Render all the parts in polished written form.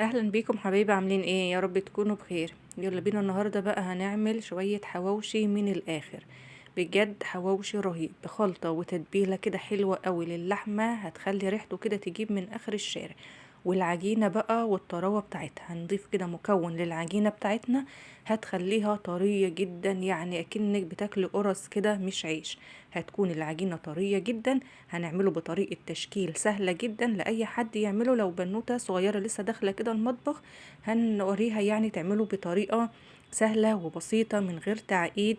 اهلا بيكم حبايبي، عاملين ايه؟ يا رب تكونوا بخير. يلا بينا النهارده بقى هنعمل شويه حواوشي من الاخر. بجد حواوشي رهيب بخلطه وتتبيله كده حلوه قوي للحمه، هتخلي ريحته كده تجيب من اخر الشارع. والعجينه بقى والطراوه بتاعتها هنضيف كده مكون للعجينه بتاعتنا، هتخليها طريه جدا، يعني اكنك بتاكلي قرص كده مش عيش. هتكون العجينه طريه جدا. هنعمله بطريقة تشكيل سهلة جدا لأي حد يعمله، لو بنوتة صغيرة لسه داخلة كده المطبخ هنوريها يعني تعمله بطريقة سهلة وبسيطة من غير تعقيد.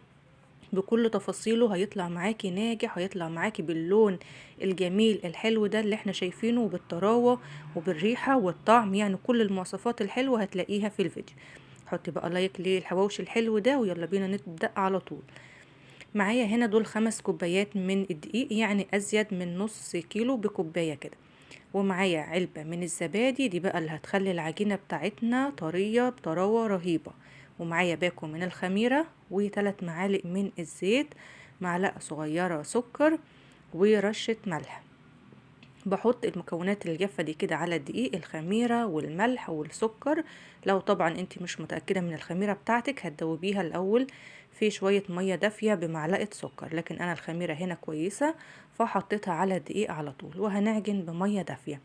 بكل تفاصيله هيطلع معاكي ناجح، هيطلع معاكي باللون الجميل الحلو ده اللي احنا شايفينه، وبالطراوة وبالريحة والطعم، يعني كل المواصفات الحلوة هتلاقيها في الفيديو. حطي بقى لايك للحواوشي الحلو ده، ويلا بينا نبدأ على طول. معايا هنا دول 5 كوبايات من الدقيق، يعني ازيد من نص كيلو بكوباية كده. ومعايا علبة من الزبادي، دي بقى اللي هتخلي العجينة بتاعتنا طرية بطراوة رهيبة. ومعايا باكو من الخميرة، و3 معالق من الزيت، معلقة صغيرة سكر، ورشة ملح. بحط المكونات الجافة دي كده على الدقيق، الخميرة والملح والسكر. لو طبعا انت مش متأكدة من الخميرة بتاعتك هتدوبيها الأول في شوية مية دافية بمعلقة سكر، لكن أنا الخميرة هنا كويسة فحطيتها على الدقيق على طول. وهنعجن بمية دافية.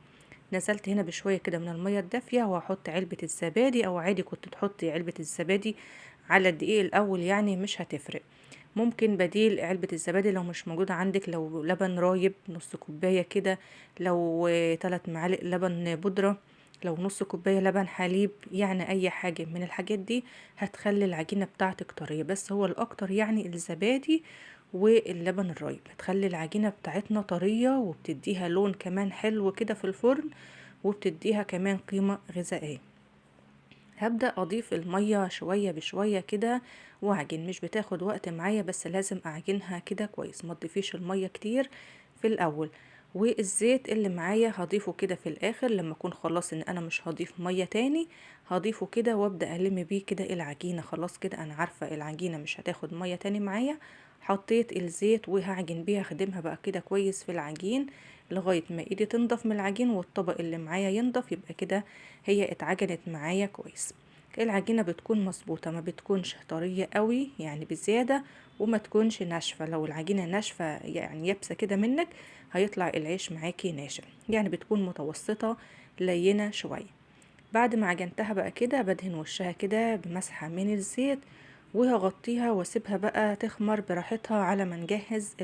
نزلت هنا بشوية كده من المية الدافية، وهحط علبة الزبادي، أو عادي كنت تحطي علبة الزبادي على الدقيق الأول، يعني مش هتفرق. ممكن بديل علبة الزبادي لو مش موجودة عندك، لو لبن رايب نص كوباية كده، لو 3 معالق لبن بودرة، لو نص كوباية لبن حليب، يعني أي حاجة من الحاجات دي هتخلي العجينة بتاعتك طرية. بس هو الأكتر يعني الزبادي واللبن الرايب هتخلي العجينة بتاعتنا طرية، وبتديها لون كمان حلو كده في الفرن، وبتديها كمان قيمة غذائية. هبدأ أضيف المية شوية بشوية كده وأعجن، مش بتاخد وقت معايا، بس لازم أعجنها كده كويس، ما تضيفيش المية كتير في الأول. والزيت اللي معايا هضيفه كده في الآخر، لما أكون خلاص إن أنا مش هضيف مية تاني هضيفه كده، وأبدأ ألم بيه كده العجينة. خلاص كده أنا عارفة العجينة مش هتاخد مية تاني معايا. حطيت الزيت وهعجن بيها، أخدمها بقى كده كويس في العجين لغاية ما ايدي تنضف من العجين والطبق اللي معايا ينضف، يبقى كده هي اتعجنت معايا كويس. العجينة بتكون مظبوطة، ما بتكونش طرية قوي يعني بزيادة، وما تكونش ناشفة. لو العجينة ناشفة يعني يابسة كده منك هيطلع العيش معاكي ناشف، يعني بتكون متوسطة لينة شوية. بعد ما عجنتها بقى كده بدهن وشها كده بمسحة من الزيت، وهغطيها واسيبها بقى تخمر براحتها على ما نجهز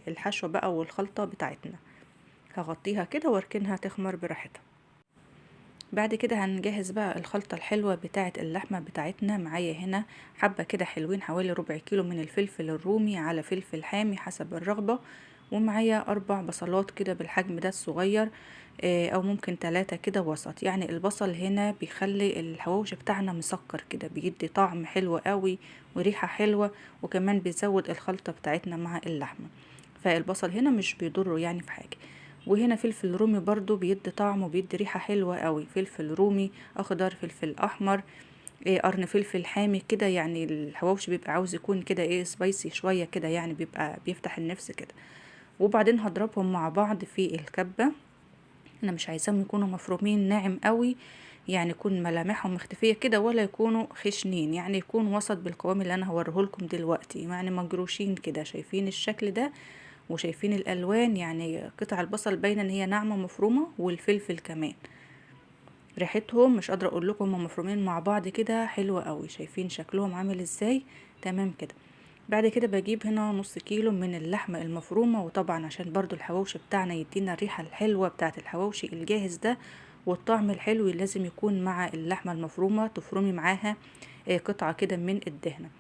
الحشوة بقى والخلطة بتاعتنا. هغطيها كده واركنها تخمر براحتها. بعد كده هنجهز بقى الخلطة الحلوة بتاعة اللحمة بتاعتنا. معايا هنا حبة كده حلوين، حوالي ربع كيلو من الفلفل الرومي على فلفل حامي حسب الرغبة. ومعايا 4 بصلات كده بالحجم ده الصغير، او ممكن 3 كده وسط. يعني البصل هنا بيخلي الحواوشي بتاعنا مسكر كده، بيدي طعم حلو قوي وريحة حلوة، وكمان بيزود الخلطة بتاعتنا مع اللحمة. فالبصل هنا مش بيضره يعني في حاجة. وهنا فلفل رومي برضو بيدي طعم وبيدي ريحة حلوة قوي، فلفل رومي اخضر، فلفل احمر، قرن فلفل حامي كده. يعني الحواوشي بيبقى عاوز يكون كده سبايسي شوية كده، يعني بيبقى بيفتح النفس كده. وبعدين هضربهم مع بعض في الكبة. انا مش عايزاهم يكونوا مفرومين ناعم قوي، يعني يكون ملامحهم مختفية كده، ولا يكونوا خشنين، يعني يكون وسط بالقوام اللي انا هوريه لكم دلوقتي، يعني مجروشين كده. شايفين الشكل ده وشايفين الالوان، يعني قطع البصل باينه ان هي ناعمه مفرومه، والفلفل كمان ريحتهم مش قادره اقول لكم، هم مفرومين مع بعض كده حلوه قوي. شايفين شكلهم عامل ازاي؟ تمام كده. بعد كده بجيب هنا نص كيلو من اللحمه المفرومه، وطبعا عشان برضو الحواوشي بتاعنا يدينا الريحه الحلوه بتاعه الحواوشي الجاهز ده والطعم الحلو، لازم يكون مع اللحمه المفرومه تفرمي معاها قطعه كده من الدهنه.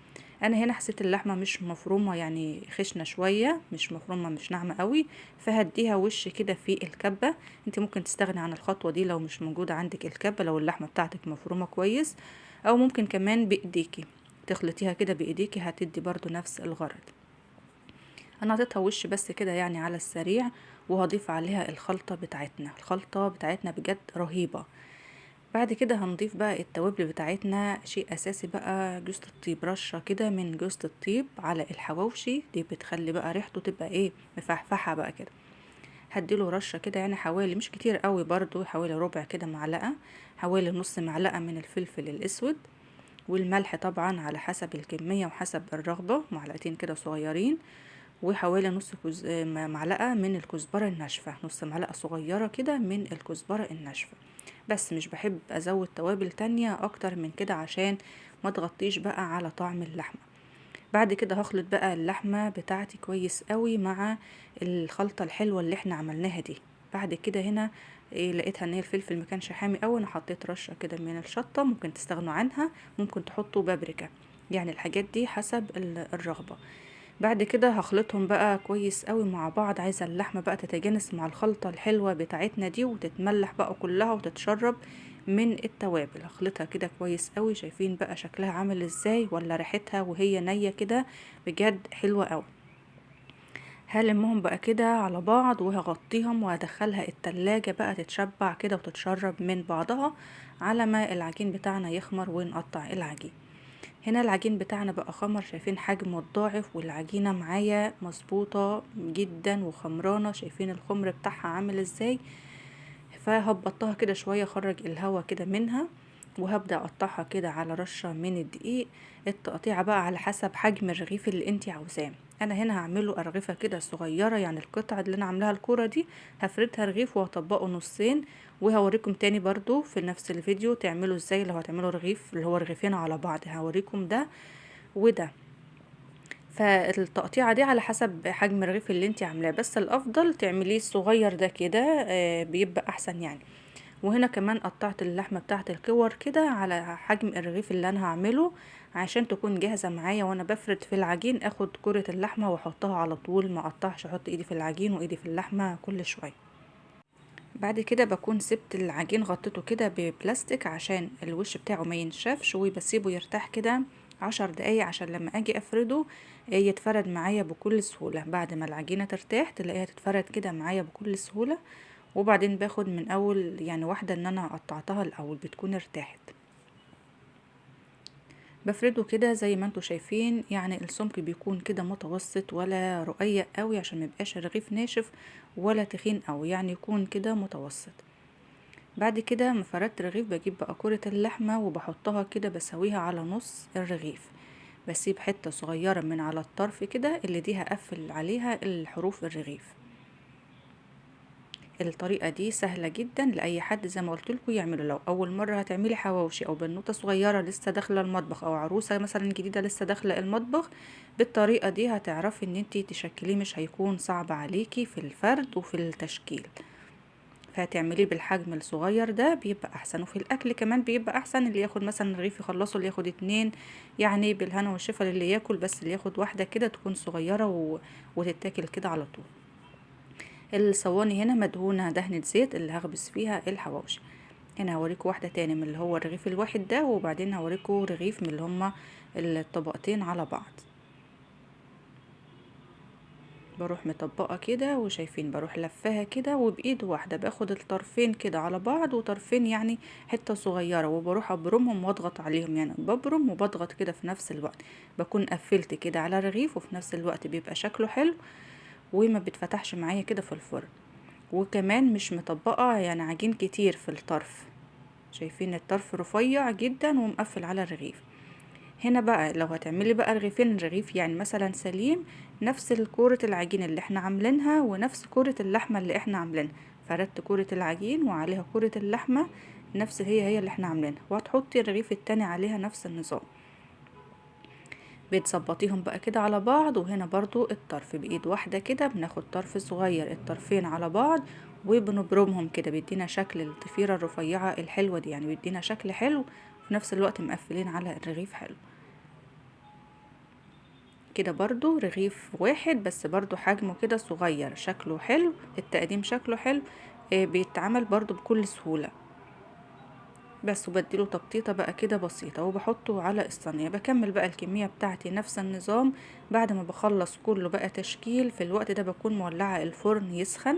انا هنا حسيت اللحمه مش مفرومه، يعني خشنه شويه، مش مفرومه مش ناعمه قوي، فهديها وش كده في الكبه. انت ممكن تستغني عن الخطوه دي لو مش موجوده عندك الكبه، لو اللحمه بتاعتك مفرومه كويس. او ممكن كمان بايديكي تخلطيها كده بايديكي، هتدي برضو نفس الغرض. انا عطيتها وش بس كده يعني على السريع، وهضيف عليها الخلطه بتاعتنا. الخلطه بتاعتنا بجد رهيبه. بعد كده هنضيف بقى التوابل بتاعتنا، شيء اساسي بقى جوزة الطيب، رشة كده من جوزة الطيب على الحواوشي، دي بتخلي بقى ريحته تبقى مفحفحة بقى كده. هديله رشة كده يعني حوالي مش كتير قوي برضو، حوالي ربع كده معلقة، حوالي نص معلقة من الفلفل الاسود، والملح طبعا على حسب الكمية وحسب الرغبة، معلقتين كده صغيرين، وحوالي نص معلقة من الكزبرة الناشفة، نص معلقة صغيرة كده من الكزبرة الناشفة. بس مش بحب ازود توابل تانية اكتر من كده عشان ما تغطيش بقى على طعم اللحمة. بعد كده هخلط بقى اللحمة بتاعتي كويس قوي مع الخلطة الحلوة اللي احنا عملناها دي. بعد كده هنا لقيتها ان هي الفلفل ما كانش حامي قوي، انا حطيت رشة كده من الشطة، ممكن تستغنوا عنها، ممكن تحطوا بابريكا، يعني الحاجات دي حسب الرغبة. بعد كده هخلطهم بقى كويس قوي مع بعض، عايزة اللحمة بقى تتجانس مع الخلطة الحلوة بتاعتنا دي وتتملح بقى كلها وتتشرب من التوابل. هخلطها كده كويس قوي، شايفين بقى شكلها عامل ازاي ولا ريحتها وهي نية كده؟ بجد حلوة قوي. هلمهم بقى كده على بعض وهغطيهم وهدخلها التلاجة بقى تتشبع كده وتتشرب من بعضها على ما العجين بتاعنا يخمر ونقطع العجين. هنا العجين بتاعنا بقى خمر، شايفين حجمه الضاعف، والعجينة معايا مظبوطة جدا وخمرانة، شايفين الخمر بتاعها عامل ازاي؟ فهبطها كده شوية، اخرج الهواء كده منها، وهبدأ اقطعها كده على رشة من الدقيق. التقطيعة بقى على حسب حجم الرغيف اللي انتي عاوزاه. انا هنا هعمله ارغفة كده صغيرة، يعني القطعة اللي انا عاملاها الكورة دي هفردها رغيف وهطبقه نصين، وهوريكم تاني برضو في نفس الفيديو تعملوا ازاي لو هتعملوا رغيف اللي هو رغيفين على بعض، هوريكم ده وده. فالتقطيعة دي على حسب حجم الرغيف اللي انتي عاملاه، بس الافضل تعمليه الصغير ده كده بيبقى احسن يعني. وهنا كمان قطعت اللحمة بتاعت الكور كده على حجم الرغيف اللي انا هعمله عشان تكون جاهزة معايا، وانا بفرد في العجين اخد كرة اللحمة واحطها على طول، ما اقطعش، احط ايدي في العجين وايدي في اللحمة كل شوية. بعد كده بكون سبت العجين غطيته كده ببلاستيك عشان الوش بتاعه ما ينشفش، وبسيبه يرتاح كده 10 دقايق عشان لما اجي افرده يتفرد معايا بكل سهولة. بعد ما العجينة ترتاح تلاقيها تتفرد كده معايا بكل سهولة. وبعدين باخد من اول يعني واحدة ان انا قطعتها الاول بتكون ارتاحت، بفرده كده زي ما انتوا شايفين، يعني السمك بيكون كده متوسط ولا رقيق قوي عشان ميبقاش الرغيف ناشف ولا تخين قوي، يعني يكون كده متوسط. بعد كده ما فردت الرغيف بجيب بقى كرة اللحمة وبحطها كده بسويها على نص الرغيف، بسيب حتة صغيرة من على الطرف كده اللي دي هقفل عليها الحروف الرغيف. الطريقة دي سهلة جدا لأي حد زي ما قلت لكم يعمله. لو أول مرة هتعملي حواوشي أو بنوتة صغيرة لسه داخلة المطبخ أو عروسة مثلا جديدة لسه داخلة المطبخ، بالطريقة دي هتعرفي ان انتي تشكليه، مش هيكون صعب عليكي في الفرد وفي التشكيل. فهتعمليه بالحجم الصغير ده بيبقى احسن، وفي الاكل كمان بيبقى احسن. اللي ياخد مثلا رغيف يخلصه، اللي ياخد 2 يعني بالهنا والشفا للي ياكل، بس اللي ياخد واحدة كده تكون صغيرة وتتاكل كده على طول. الصواني هنا مدهونة دهنة زيت اللي هخبز فيها الحواوشي. هنا هوريكم واحدة تاني من اللي هو الرغيف الواحد ده، وبعدين هوريكم رغيف من اللي هما الطبقتين على بعض. بروح مطبقة كده وشايفين بروح لفاها كده، وبايد واحدة باخد الطرفين كده على بعض، وطرفين يعني حتة صغيرة، وبروح ابرمهم واضغط عليهم، يعني ببرم وبضغط كده في نفس الوقت، بكون قفلت كده على الرغيف وفي نفس الوقت بيبقى شكله حلو وما بتفتحش معايا كده في الفرن. وكمان مش مطبقة يعني عجين كتير في الطرف، شايفين الطرف رفيع جدا ومقفل على الرغيف. هنا بقى لو هتعملي بقى رغيفين، رغيف يعني مثلا سليم نفس كورة العجين اللي احنا عاملينها ونفس كورة اللحمة اللي احنا عاملينها، فردت كورة العجين وعليها كورة اللحمة نفس هي اللي احنا عاملينها، وهتحطي الرغيف التاني عليها نفس النظام. بتظبطيهم بقى كده على بعض. وهنا برضو الطرف بايد واحدة كده بناخد طرف صغير الطرفين على بعض وبنبرمهم كده، بيدينا شكل الضفيرة الرفيعة الحلوة دي، يعني بيدينا شكل حلو وفي نفس الوقت مقفلين على الرغيف حلو كده. برضو رغيف واحد بس برضو حجمه كده صغير، شكله حلو، التقديم شكله حلو، بيتعمل برضو بكل سهولة. بس وبديله تبطيطة بقى كده بسيطة وبحطه على الصينية. بكمل بقى الكمية بتاعتي نفس النظام. بعد ما بخلص كله بقى تشكيل، في الوقت ده بكون مولعة الفرن يسخن،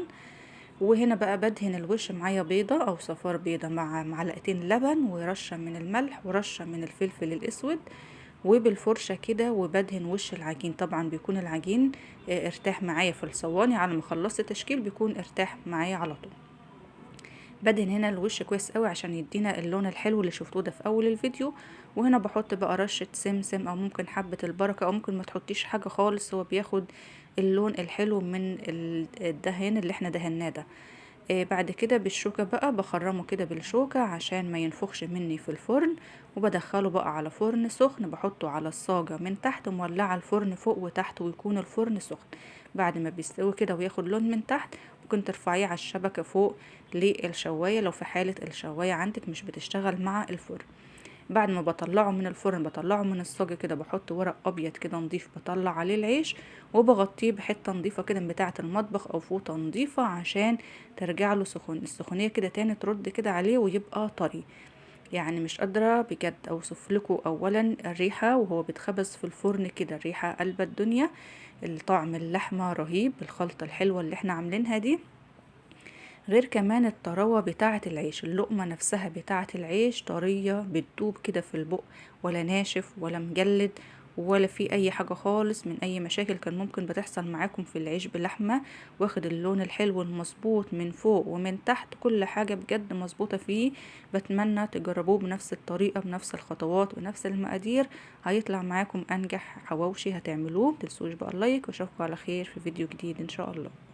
وهنا بقى بدهن الوش معايا بيضة او صفار بيضة مع معلقتين لبن ورشة من الملح ورشة من الفلفل الاسود، وبالفرشة كده وبدهن وش العجين. طبعا بيكون العجين ارتاح معايا في الصواني، على ما خلصت تشكيل بيكون ارتاح معايا على طول. بدهن هنا الوش كويس قوي عشان يدينا اللون الحلو اللي شفتوه ده في اول الفيديو. وهنا بحط بقى رشة سمسم او ممكن حبة البركة، او ممكن ما تحطيش حاجة خالص، هو بياخد اللون الحلو من الدهان اللي احنا دهناه ده. بعد كده بالشوكة بقى بخرمه كده بالشوكة عشان ما ينفخش مني في الفرن، وبدخله بقى على فرن سخن، بحطه على الصاجة من تحت مولعة الفرن فوق وتحت، ويكون الفرن سخن. بعد ما بيستوي كده وياخد لون من تحت، ممكن ترفعيه على الشبكة فوق للشواية لو في حالة الشواية عندك مش بتشتغل مع الفرن. بعد ما بطلعه من الفرن، بطلعه من الصاج كده، بحط ورق ابيض كده نضيف بطلع عليه العيش، وبغطيه بحته نضيفه كده بتاعه المطبخ او فوطه نضيفه عشان ترجع له السخونيه كده تاني، ترد كده عليه ويبقى طري. يعني مش قادره بجد اوصف لكم اولا الريحه وهو بيتخبز في الفرن كده، الريحه قلب الدنيا. الطعم اللحمه رهيب بالخلطه الحلوه اللي احنا عاملينها دي. غير كمان الطراوة بتاعة العيش، اللقمة نفسها بتاعة العيش طرية بتدوب كده في البق، ولا ناشف ولا مجلد، ولا في اي حاجة خالص من اي مشاكل كان ممكن بتحصل معاكم في العيش بلحمة. واخد اللون الحلو المظبوط من فوق ومن تحت، كل حاجة بجد مظبوطة فيه. بتمنى تجربوه بنفس الطريقة بنفس الخطوات ونفس المقادير، هيطلع معاكم انجح حواوشي هتعملوه. متنسوش بقى اللايك، واشوفكم على خير في فيديو جديد ان شاء الله.